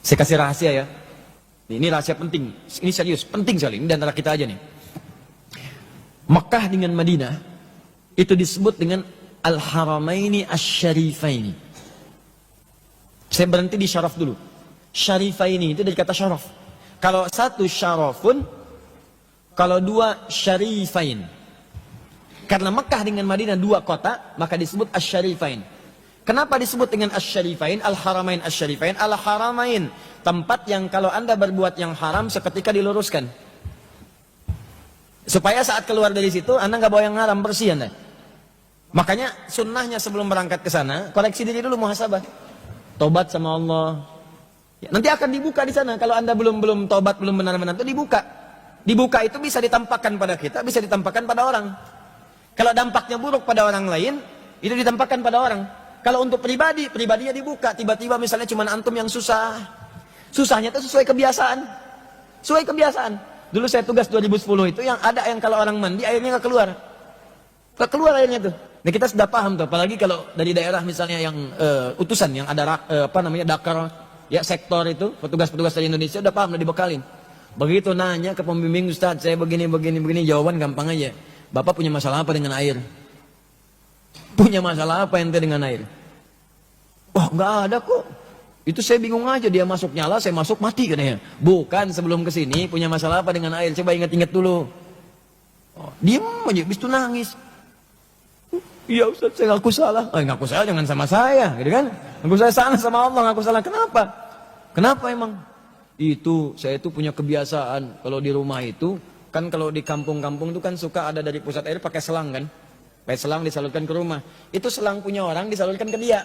Saya kasih rahasia ya. Ini rahasia penting. Ini serius, penting sekali. Ini di antara kita aja nih. Makkah dengan Madinah itu disebut dengan Al-Haramaini Asy-Syarifaini. Saya berhenti di syaraf dulu. Syarifaini itu dari kata syaraf. Kalau satu syarafun, kalau dua syarifain. Karena Makkah dengan Madinah dua kota, maka disebut Asy-Syarifain. Kenapa disebut dengan Asy-Syarifain? Al-Haramain Asy-Syarifain. Al-Haramain, tempat yang kalau Anda berbuat yang haram seketika diluruskan. Supaya saat keluar dari situ Anda nggak bawa yang haram, bersih Anda. Makanya sunnahnya sebelum berangkat ke sana, koreksi diri dulu, muhasabah. Tobat sama Allah. Ya, nanti akan dibuka di sana. Kalau Anda belum tobat, belum benar-benar itu dibuka. Dibuka itu bisa ditampakkan pada kita, bisa ditampakkan pada orang. Kalau dampaknya buruk pada orang lain, itu ditampakkan pada orang. Kalau untuk pribadinya dibuka. Tiba-tiba misalnya cuma antum yang susah. Susahnya itu sesuai kebiasaan. Sesuai kebiasaan. Dulu saya tugas 2010 itu yang ada yang kalau orang mandi airnya nggak keluar. Nggak keluar airnya tuh. Nah kita sudah paham tuh. Apalagi kalau dari daerah misalnya yang utusan yang ada dakar ya sektor itu petugas-petugas dari Indonesia udah paham, udah dibekalin. Begitu nanya ke pembimbing, Ustaz saya begini jawaban gampang aja. Bapak punya masalah apa dengan air? Punya masalah apa ente dengan air? Wah nggak ada kok. Itu saya bingung aja, dia masuk nyala, saya masuk mati katanya. Bukan, sebelum kesini punya masalah apa dengan air? Coba ingat-ingat dulu. Oh, diem aja, habis itu nangis. Iya Ustaz, saya ngaku salah. Ngaku salah jangan sama saya, gitu kan? Ngaku saya salah sama Allah, ngaku salah. Kenapa? Kenapa emang? Itu, saya itu punya kebiasaan. Kalau di rumah itu, kan kalau di kampung-kampung itu kan suka ada dari pusat air pakai selang kan? Pakai selang disalurkan ke rumah. Itu selang punya orang disalurkan ke dia.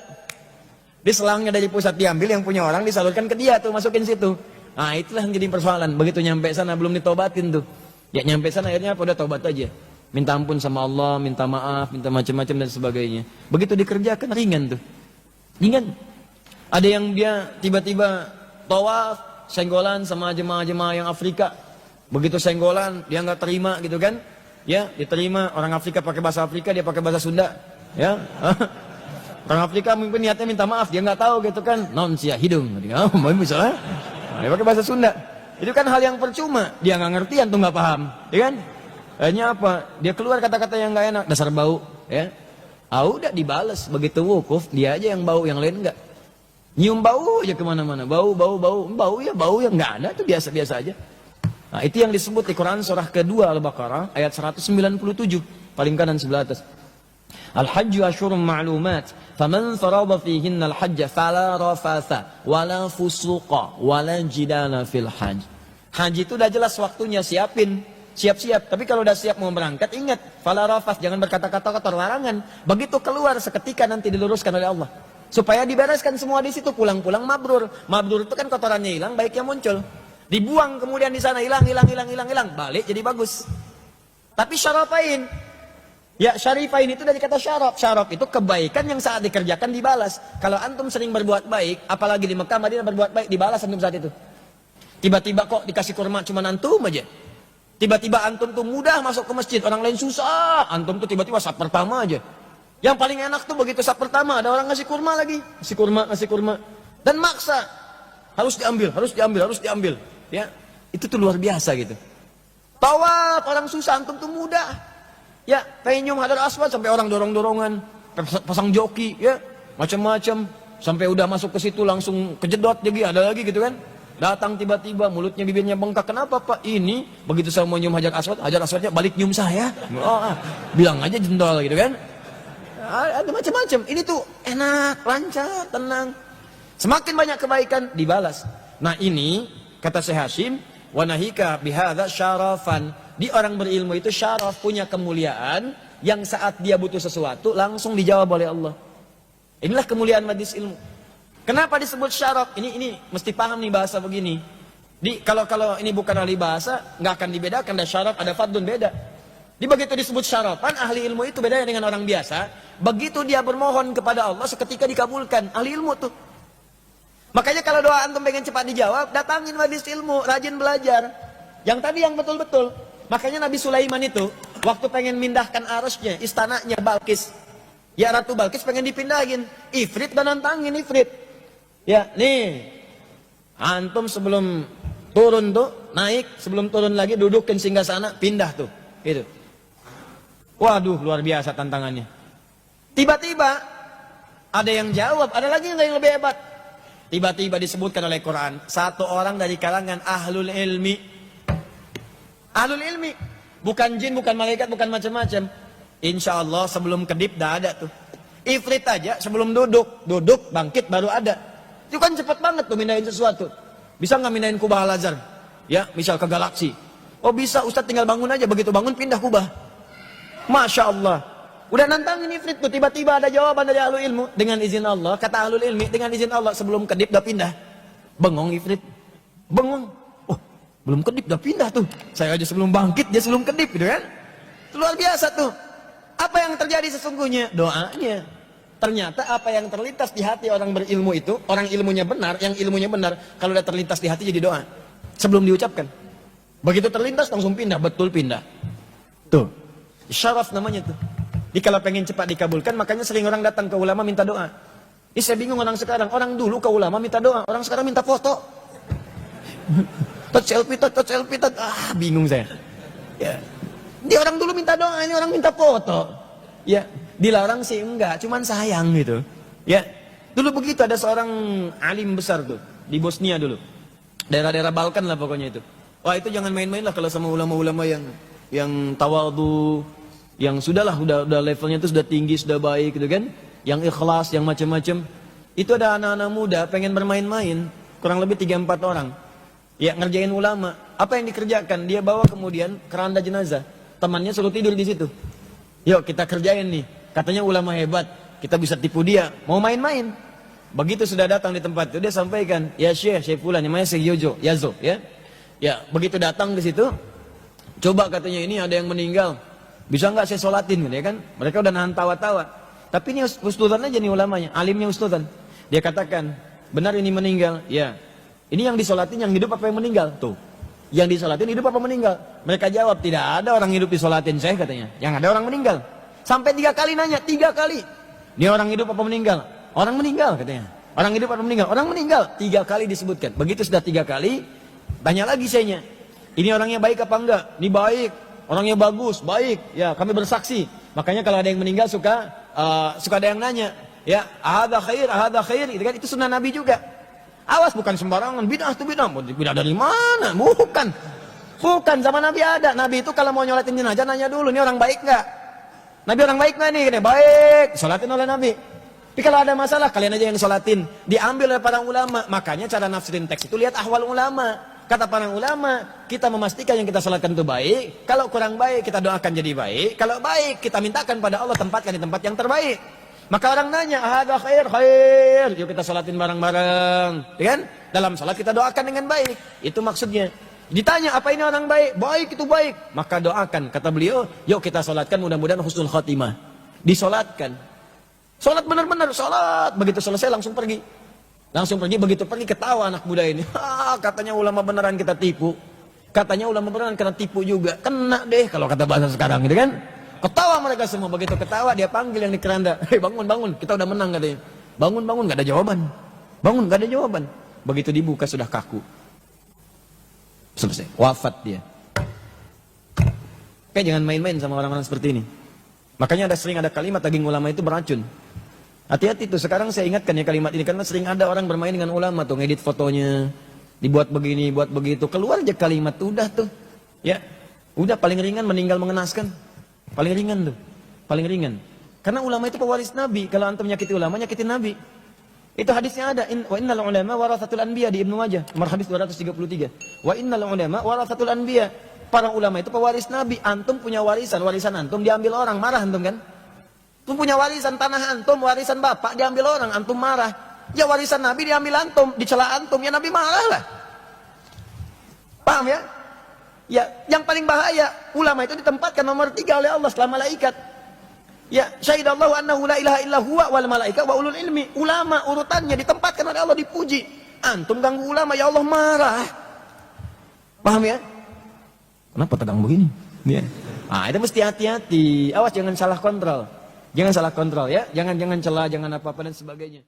Di selangnya dari pusat diambil, yang punya orang disalurkan ke dia tuh, masukin situ. Nah itulah yang jadi persoalan. Begitu nyampe sana belum ditobatin tuh. Ya nyampe sana akhirnya apa? Udah tobat aja. Minta ampun sama Allah, minta maaf, minta macam-macam dan sebagainya. Begitu dikerjakan ringan tuh. Ringan. Ada yang dia tiba-tiba tawaf, senggolan sama jemaah-jemaah yang Afrika. Begitu senggolan, dia nggak terima gitu kan. Ya, diterima. Orang Afrika pakai bahasa Afrika, dia pakai bahasa Sunda. Ya. Orang Afrika mungkin niatnya minta maaf, dia nggak tahu gitu kan. Non sia hidung. Misalnya, dia pakai bahasa Sunda. Itu kan hal yang percuma. Dia nggak ngerti, antum nggak paham, ya kan? Akhirnya apa? Dia keluar kata-kata yang nggak enak, dasar bau, ya. Udah dibalas. Begitu wukuf, dia aja yang bau, yang lain nggak. Nyium bau aja kemana-mana, bau ya nggak ada, itu biasa-biasa aja. Nah itu yang disebut di Quran surah kedua Al-Baqarah ayat 197, paling kanan sebelah atas. Al-hajju asyurun ma'lumat, faman farada fihinna al-hajja fala rafatha wala fusuqa wala jidala fil hajj. Haji itu udah jelas waktunya, siap-siap. Tapi kalau udah siap mau berangkat, ingat, fala rafath, jangan berkata-kata kotor, larangan. Begitu keluar seketika nanti diluruskan oleh Allah. Supaya dibereskan semua di situ, pulang-pulang mabrur. Mabrur itu kan kotorannya hilang, baiknya muncul. Dibuang kemudian di sana, hilang, balik jadi bagus. Tapi syarafain, ya syarifain itu dari kata syaraf. Syaraf itu kebaikan yang saat dikerjakan dibalas. Kalau antum sering berbuat baik, apalagi di Mekah Madinah berbuat baik, dibalas antum saat itu. Tiba-tiba kok dikasih kurma cuma antum aja. Tiba-tiba antum tuh mudah masuk ke masjid, orang lain susah. Antum tuh tiba-tiba saf pertama aja. Yang paling enak tuh begitu saf pertama, ada orang ngasih kurma lagi. Ngasih kurma. Dan maksa. Harus diambil. Ya, itu tuh luar biasa gitu. Tawaf orang susah, antum tuh mudah. Ya, pengen nyium Hajar Aswad sampai orang dorong-dorongan, pasang joki, ya, macam-macam. Sampai udah masuk ke situ langsung kejedot jadi ada lagi gitu kan. Datang tiba-tiba mulutnya bibirnya bengkak. Kenapa Pak? Ini begitu saya mau nyium Hajar Aswadnya balik nyium saya. Bilang aja jendol gitu kan. Ada macam-macam. Ini tuh enak, lancar, tenang. Semakin banyak kebaikan dibalas. Nah ini kata Syekh Hashim, wa nahika bihadza syarafan. Di orang berilmu itu syaraf, punya kemuliaan yang saat dia butuh sesuatu langsung dijawab oleh Allah. Inilah kemuliaan majlis ilmu. Kenapa disebut syaraf? Ini mesti paham nih bahasa begini. Kalau ini bukan ahli bahasa, nggak akan dibedakan. Ada syaraf, ada fadlun, beda. Begitu disebut syarafan, ahli ilmu itu bedanya dengan orang biasa. Begitu dia bermohon kepada Allah, seketika dikabulkan. Ahli ilmu tuh. Makanya kalau doa antum pengen cepat dijawab, datangin majlis ilmu, rajin belajar. Yang tadi yang betul-betul. Makanya Nabi Sulaiman itu, waktu pengen mindahkan arasnya, istananya Balkis. Ya Ratu Balkis pengen dipindahin. Ifrit dan nantangin Ifrit. Ya nih, Antum sebelum turun tuh, naik, sebelum turun lagi dudukin singgasana, pindah tuh. Gitu. Waduh, luar biasa tantangannya. Tiba-tiba ada yang jawab, ada lagi yang lebih hebat. Tiba-tiba disebutkan oleh Quran, satu orang dari kalangan ahlul ilmi. Ahlul ilmi, bukan jin, bukan malaikat, bukan macam-macam. Insya Allah sebelum kedip dah ada tuh. Ifrit aja sebelum duduk, bangkit baru ada. Itu kan cepat banget tuh mindahin sesuatu. Bisa nggak mindahin kubah Al-Azhar? Ya, misal ke galaksi. Oh bisa, Ustadz tinggal bangun aja, begitu bangun pindah kubah. Masya Allah. Udah nantangin Ifrit tuh, tiba-tiba ada jawaban dari ahlul ilmu. Dengan izin Allah, kata ahlul ilmi, dengan izin Allah sebelum kedip udah pindah. Bengong Ifrit. Bengong. Oh, belum kedip udah pindah tuh. Saya aja sebelum bangkit, dia sebelum kedip gitu kan. Itu luar biasa tuh. Apa yang terjadi sesungguhnya? Doanya. Ternyata apa yang terlintas di hati orang berilmu itu, orang ilmunya benar, yang ilmunya benar, kalau udah terlintas di hati jadi doa. Sebelum diucapkan. Begitu terlintas langsung pindah, betul pindah. Tuh. Syaraf namanya tuh. Jadi kalau pengen cepat dikabulkan, makanya sering orang datang ke ulama minta doa. Ini saya bingung orang sekarang. Orang dulu ke ulama minta doa, orang sekarang minta foto. Touch selfie. Bingung saya. Ya. Dia orang dulu minta doa, ini orang minta foto. Ya, dilarang sih enggak, cuman sayang gitu. Ya. Dulu begitu ada seorang alim besar tuh di Bosnia dulu. Daerah-daerah Balkan lah pokoknya itu. Wah, itu jangan main-main lah kalau sama ulama-ulama yang tawadhu, yang sudahlah udah levelnya itu sudah tinggi, sudah baik gitu kan, yang ikhlas, yang macam-macam. Itu ada anak-anak muda pengen bermain-main, kurang lebih 3-4 orang. Ya, ngerjain ulama. Apa yang dikerjakan? Dia bawa kemudian keranda jenazah. Temannya suruh tidur di situ. Yuk kita kerjain nih. Katanya ulama hebat, kita bisa tipu dia. Mau main-main. Begitu sudah datang di tempat itu dia sampaikan, ya Syekh Fulan, namanya Syekh Yazo, ya. Ya, begitu datang di situ, coba katanya ini ada yang meninggal. Bisa nggak saya sholatin gitu ya kan? Mereka udah nahan tawa-tawa. Tapi ini ustadzan aja nih ulamanya, alimnya ustadzan. Dia katakan, benar ini meninggal. Ya. Ini yang disolatin yang hidup apa yang meninggal? Tuh. Yang disolatin hidup apa meninggal? Mereka jawab, tidak ada orang hidup disolatin saya katanya. Yang ada orang meninggal. Sampai 3 kali nanya, 3 kali. Dia orang hidup apa meninggal? Orang meninggal katanya. Orang hidup apa meninggal? Orang meninggal. 3 kali disebutkan. Begitu sudah 3 kali, tanya lagi sayanya. Ini orangnya baik apa enggak? Ini baik. Orangnya bagus, baik. Ya, kami bersaksi. Makanya kalau ada yang meninggal suka ada yang nanya. Ya, ahada khair, itu kan itu sunnah Nabi juga. Awas bukan sembarangan, bid'ah itu bid'ah. Bid'ah dari mana? Bukan. Bukan, sama Nabi ada. Nabi itu kalau mau nyolatin jenazah nanya dulu, ini orang baik enggak? Nabi orang baik enggak nih? Baik, sholatin oleh Nabi. Tapi kalau ada masalah, kalian aja yang sholatin. Diambil oleh para ulama. Makanya cara nafsirin teks itu lihat ahwal ulama. Kata para ulama, kita memastikan yang kita salatkan itu baik. Kalau kurang baik, kita doakan jadi baik. Kalau baik, kita mintakan pada Allah tempatkan di tempat yang terbaik. Maka orang nanya, ada khair. Yuk kita salatin bareng-bareng. Ya kan? Dalam salat kita doakan dengan baik. Itu maksudnya. Ditanya, apa ini orang baik? Baik itu baik. Maka doakan. Kata beliau, yuk kita salatkan mudah-mudahan husnul khatimah. Disolatkan. Salat benar-benar, salat. Begitu selesai langsung pergi. Begitu pergi ketawa anak muda ini. Katanya ulama beneran kita tipu. Katanya ulama beneran kena tipu juga. Kena deh kalau kata bahasa sekarang gitu kan. Ketawa mereka semua. Begitu ketawa dia panggil yang di keranda. Hei bangun, kita udah menang katanya. Bangun, gak ada jawaban. Bangun, gak ada jawaban. Begitu dibuka sudah kaku. Selesai, wafat dia. Oke, jangan main-main sama orang-orang seperti ini. Makanya sering ada kalimat daging ulama itu beracun. Hati-hati tuh, sekarang saya ingatkan ya kalimat ini. Karena sering ada orang bermain dengan ulama tuh, ngedit fotonya, dibuat begini, buat begitu. Keluar aja kalimat tuh, udah tuh. Ya, udah paling ringan meninggal mengenaskan. Paling ringan tuh, paling ringan. Karena ulama itu pewaris Nabi. Kalau antum menyakiti ulama, nyakitin Nabi. Itu hadisnya ada. Wa innal ulama warathatul anbiya di Ibnu Majah. Nomor hadis 233. Wa innal ulama warathatul anbiya. Para ulama itu pewaris Nabi. Antum punya warisan antum diambil orang, marah antum kan? Antum punya warisan tanah antum, warisan bapak diambil orang, antum marah. Ya warisan Nabi diambil antum, dicela antum, ya Nabi marah lah. Paham ya? Ya, yang paling bahaya, ulama itu ditempatkan nomor 3 oleh Allah setelah malaikat. Ya, syahidallahu annahu la ilaha illa huwa wal malaika wa ulul ilmi. Ulama urutannya ditempatkan oleh Allah, dipuji. Antum ganggu ulama, ya Allah marah. Paham ya? Kenapa tegang begini? Ya. Itu mesti hati-hati. Awas jangan salah kontrol. Jangan salah kontrol ya. Jangan celah, jangan apa-apa dan sebagainya.